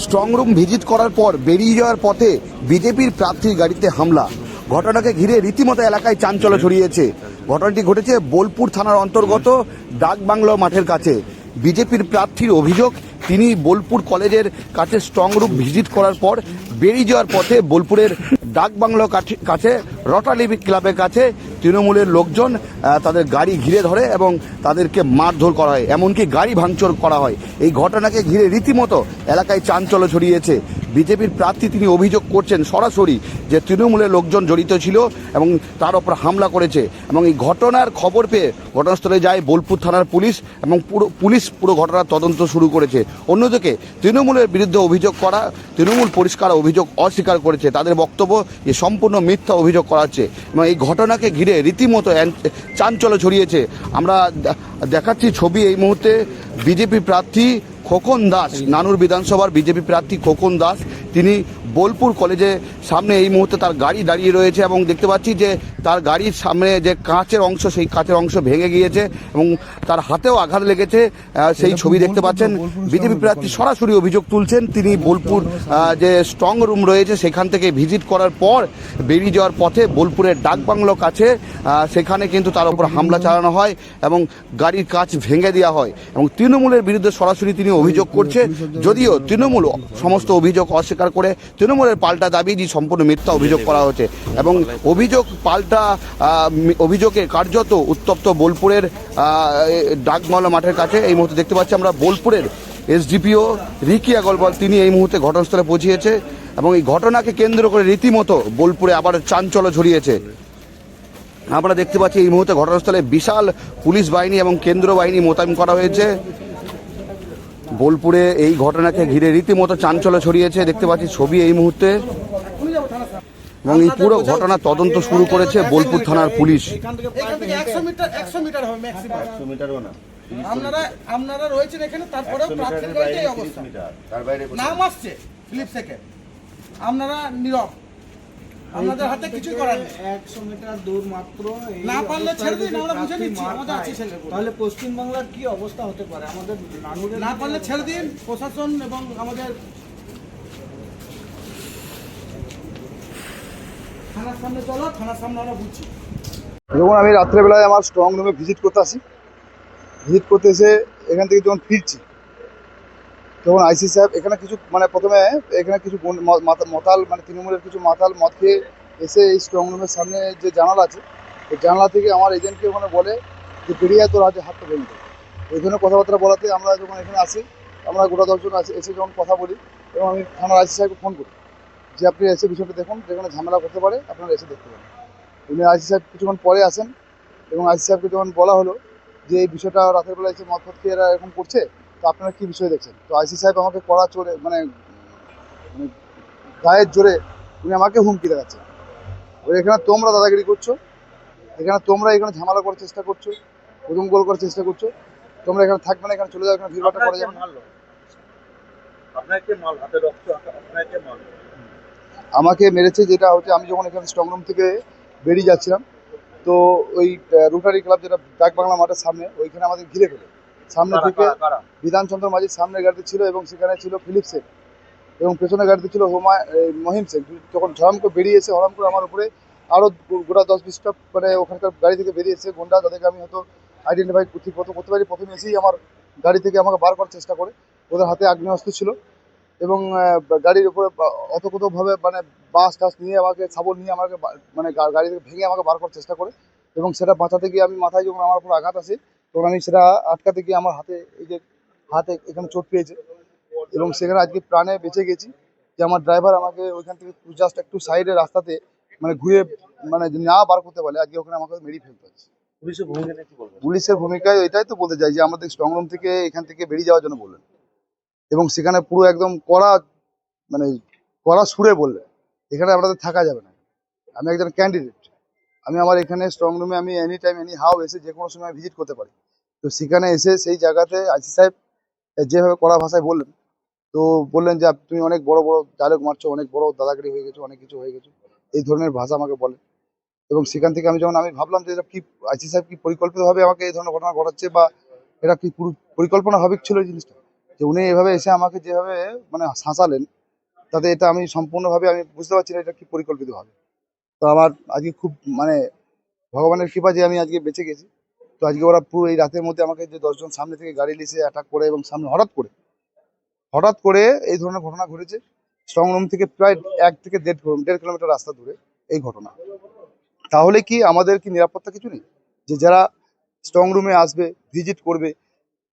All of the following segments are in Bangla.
স্ট্রং রুম ভিজিট করার পর বেরিয়ে যাওয়ার পথে বিজেপির প্রার্থীর গাড়িতে হামলা। ঘটনাকে ঘিরে রীতিমতো এলাকায় চাঞ্চল্য ছড়িয়েছে। ঘটনাটি ঘটেছে বোলপুর থানার অন্তর্গত ডাকবাংলো মাঠের কাছে। বিজেপির প্রার্থীর অভিযোগ, তিনি বোলপুর কলেজের কাছে স্ট্রং রুম ভিজিট করার পর বেরিয়ে যাওয়ার পথে বোলপুরের ডাকবাংলো কাছে রটারি ক্লাবের কাছে তৃণমূলের লোকজন তাদের গাড়ি ঘিরে ধরে এবং তাদেরকে মারধর করা হয়, এমনকি গাড়ি ভাঙচুর করা হয়। এই ঘটনাকে ঘিরে রীতিমতো এলাকায় চাঞ্চল্য ছড়িয়েছে। বিজেপির প্রার্থী তিনি অভিযোগ করছেন সরাসরি যে তৃণমূলের লোকজন জড়িত ছিল এবং তার ওপর হামলা করেছে। এবং এই ঘটনার খবর পেয়ে ঘটনাস্থলে যায় বোলপুর থানার পুলিশ এবং পুরো ঘটনার তদন্ত শুরু করেছে। অন্যদিকে তৃণমূলের বিরুদ্ধে অভিযোগ করা, তৃণমূল পরিষ্কার অভিযোগ অস্বীকার করেছে। তাদের বক্তব্য যে সম্পূর্ণ মিথ্যা অভিযোগ করাচ্ছে এবং এই ঘটনাকে ঘিরে রীতিমতো চাঞ্চল্য ছড়িয়েছে। আমরা দেখাচ্ছি ছবি এই মুহূর্তে। বিজেপি প্রার্থী খোকন দাস, নানুর বিধানসভার বিজেপি প্রার্থী খোকন দাস, তিনি বোলপুর কলেজে সামনে এই মুহূর্তে তার গাড়ি দাঁড়িয়ে রয়েছে এবং দেখতে পাচ্ছি যে তার গাড়ির সামনে যে কাঁচের অংশ, সেই কাঁচের অংশ ভেঙে গিয়েছে এবং তার হাতেও আঘাত লেগেছে। সেই ছবি দেখতে পাচ্ছেন। বিজেপি প্রার্থী সরাসরি অভিযোগ তুলছেন, তিনি বোলপুর যে স্ট্রং রুম রয়েছে সেখান থেকে ভিজিট করার পর বেরিয়ে যাওয়ার পথে বোলপুরের ডাকবাংলো কাছে সেখানে কিন্তু তার উপর হামলা চালানো হয় এবং গাড়ির কাঁচ ভেঙে দেওয়া হয় এবং তৃণমূলের বিরুদ্ধে সরাসরি তিনি অভিযোগ করছে। যদিও তৃণমূল সমস্ত অভিযোগ অস্বীকার করে তৃণমূলের পাল্টা দাবি যে সম্পূর্ণ মিথ্যা অভিযোগ করা হচ্ছে এবং অভিযোগে কার্যত উত্তপ্ত বোলপুরের ডাকবাংলো মাঠের কাছে। এই মুহূর্তে দেখতে পাচ্ছি আমরা বোলপুরের এসডিপিও রিকি আগরওয়াল, তিনি এই মুহূর্তে ঘটনাস্থলে পৌঁছিয়েছে এবং এই ঘটনাকে কেন্দ্র করে রীতিমতো বোলপুরে আবার চাঞ্চল্য ছড়িয়েছে। আমরা দেখতে পাচ্ছি এই মুহূর্তে ঘটনাস্থলে বিশাল পুলিশ বাহিনী এবং কেন্দ্র বাহিনী মোতায়েন করা হয়েছে। বোলপুরে এই ঘটনাকে ঘিরে রীতিমতো চাঞ্চল্য ছড়িয়েছে। দেখতে পাচ্ছি ছবি এই মুহূর্তে এবং এই পুরো ঘটনা তদন্ত শুরু করেছে বোলপুর থানার পুলিশ। আপনারা রয়েছেন এখানে, তারপরেও প্রার্থীর গাড়িতে এই অবস্থা, নাম আসছে ফিলিপ সেকেন্ড, আপনারা নীরব, আপনাদের হাতে কিছু করার নেই। 100 মিটার দূর মাত্র, না পারলে ছেড়ে দিন, আমরা বুঝে নিচ্ছি, আমাদের আছে ছেলে। তাহলে পশ্চিমবাংলার কি অবস্থা হতে পারে? আমাদের নানুরের না পারলে ছেড়ে দিন, প্রশাসন এবং আমাদের থানার সামনে চলো, থানার সামনে আমরা বুঝছি। যখন আমি রাত্রেবেলায় আমার স্ট্রং রুমে ভিজিট করতে আসি, ভিজিট করতে এসে এখান থেকে যখন ফিরছি তখন আইসি সাহেব এখানে কিছু প্রথমে এখানে কিছু মাতাল তৃণমূলের কিছু মাতাল মদ খেয়ে এসে এই স্ট্রং রুমের সামনে যে জানালা আছে, এই জানালা থেকে আমার এজেন্টকে ওখানে বলে যে বেরিয়ে তোর হাতে হাতটা ভেঙে দেয়। এই ধরনের কথাবার্তা বলাতে আমরা যখন এখানে আসি, আমরা গোটা 10 জন এসে যখন কথা বলি এবং আমি থানার আইসি সাহেবকে ফোন করি যে আপনি এসে বিষয়টা দেখুন, যেখানে ঝামেলা করতে পারে আপনারা এসে দেখতে পারেন। উনি আইসি সাহেব কিছুক্ষণ পরে আসেন এবং আইসি সাহেবকে যখন বলা হলো যে এই বিষয়টা রাতের বেলা এসে মদ খেয়ে এরা এরকম করছে, তো আপনারা কী বিষয় দেখছেন, তো আইসি সাহেব আমাকে কড়া চড়ে গায়ের জোরে উনি আমাকে হুমকি দেখাচ্ছেন। এখানে তোমরা দাদাগিরি করছো, তোমরা এখানে ঝামেলা করার চেষ্টা করছো, উদুমগোল করার চেষ্টা করছো, তোমরা এখানে থাকবে না, এখানে চলে যাও, এখানে ভিড়ভাড়টা করা যাবে না। আমাকে মেরেছে যেটা হচ্ছে, আমি যখন এখানে স্ট্রং রুম থেকে বেরিয়ে যাচ্ছিলাম, তো ওই রোটারি ক্লাব যেটা ডাকবাংলা মাঠের সামনে, ওইখানে আমাদের ঘিরে ফেলে সামনে থেকে বিধানচন্দ্র মাঝির সামনে গাড়িতে ছিল এবং সেখানে ছিল ফিলিপ সেন এবং পেছনে গাড়িতে ছিল মহিম সেন। যখন ঝড়াম করে বেরিয়েছে, হরাম করে আমার উপরে আরও গোটা 10-20টা ওখানকার গাড়ি থেকে বেরিয়েছে গুন্ডা, যাদেরকে আমি হয়তো আইডেন্টিফাই ঠিক মতো করতে পারি। প্রথমে এসেই আমার গাড়ি থেকে আমাকে বার করার চেষ্টা করে, ওদের হাতে আগ্নেয়াস্ত্র ছিল এবং গাড়ির উপরে অতকতভাবে বাস টাস নিয়ে আমাকে সাবল নিয়ে আমাকে গাড়ি থেকে ভেঙে আমাকে বার করার চেষ্টা করে এবং সেটা বাঁচাতে গিয়ে আমি মাথায় যখন আমার উপর আঘাত আসে তখন আমি সেটা আটকাতে গিয়ে আমার হাতে হাতে এখানে চোট পেয়েছে এবং সেখানে আজকে প্রাণে বেঁচে গেছি। যে আমার ড্রাইভার আমাকে ওইখান থেকে জাস্ট একটু সাইডে রাস্তাতে ঘুরে না বার করতে পারলে আজকে ওখানে আমাকে মেরিয়ে ফেলতে হচ্ছে। পুলিশের ভূমিকায় এটাই তো বলতে চাই যে আমাদের স্ট্রং রুম থেকে এখান থেকে বেরিয়ে যাওয়ার জন্য বললেন এবং সেখানে পুরো একদম কড়া সুরে বললে এখানে আপনাদের থাকা যাবে না। আমি একজন ক্যান্ডিডেট, আমি আমার এখানে স্ট্রং রুমে আমি এনি টাইম এনি হাও এসে যে কোনো সময় ভিজিট করতে পারি। তো সেখানে এসে সেই জায়গাতে আইসি সাহেব যেভাবে কড়া ভাষায় বললেন, তো বললেন যে তুমি অনেক বড় বড় ডায়লগ মারছো, অনেক বড় দাদাগিরি হয়ে গেছো, অনেক কিছু হয়ে গেছো, এই ধরনের ভাষা আমাকে বলে। এবং সেখান থেকে আমি ভাবলাম যে এটা কি আইসি সাহেব কি পরিকল্পিতভাবে আমাকে এই ধরনের ঘটনা ঘটাচ্ছে বা এটা কি পুরো পরিকল্পনা হবে ছিল এই জিনিসটা। যে উনি এভাবে এসে আমাকে যেভাবে মানে হাসালেন, তাতে এটা আমি সম্পূর্ণভাবে আমি বুঝতে পারছি না এটা কি পরিকল্পিতভাবে। তো আমার আজকে খুব মানে ভগবানের কৃপা যে আমি আজকে বেঁচে গেছি। তো আজকে ওরা পুরো এই রাতের মধ্যে আমাকে যে 10 জন সামনে থেকে গাড়ি নিয়ে এসে অ্যাটাক করে এবং সামনে হঠাৎ করে এই ধরনের ঘটনা ঘটেছে। স্ট্রং রুম থেকে প্রায় 1 থেকে 1.5 কিলোমিটার রাস্তা দূরে এই ঘটনা। তাহলে কি আমাদের কি নিরাপত্তা কিছু নেই? যে যারা স্ট্রং রুমে আসবে, ভিজিট করবে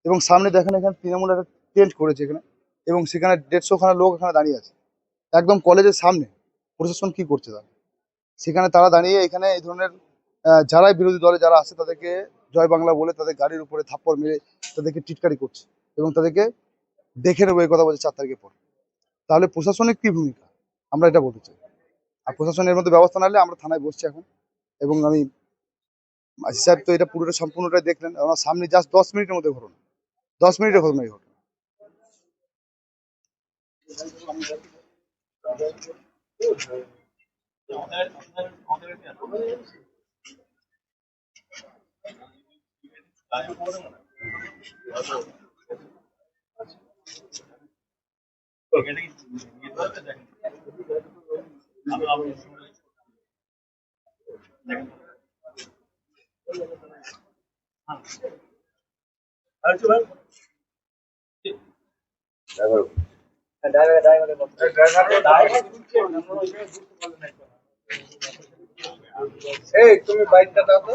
এবং সামনে দেখেন এখানে তৃণমূল একটা টেন্ট করেছে এখানে এবং সেখানে 150 খানা লোক এখানে দাঁড়িয়ে আছে একদম কলেজের সামনে। প্রশাসন কি করছে তারা? সেখানে তারা দাঁড়িয়ে এখানে এই ধরনের যারাই বিরোধী দলে যারা আছে তাদেরকে জয় বাংলা বলে তাদের গাড়ির উপরে থাপ্পড় মেরে তাদেরকে টিটকারি করছে এবং তাদেরকে দেখে নেবো এই কথা বলছে 4 তারিখের পর। তাহলে প্রশাসনের কি ভূমিকা আমরা এটা বলতে চাই। আর প্রশাসনের মধ্যে ব্যবস্থা না নিলে আমরা থানায় বসছি এখন এবং আমি আশিস সাহেব তো এটা পুরোটা সম্পূর্ণটাই দেখলেন। আমার সামনে জাস্ট 10 মিনিটের মধ্যে ঘটনা, 10 মিনিটের ঘটনা এই ঘটনা। এই তুমি বাইকটা দাও তো।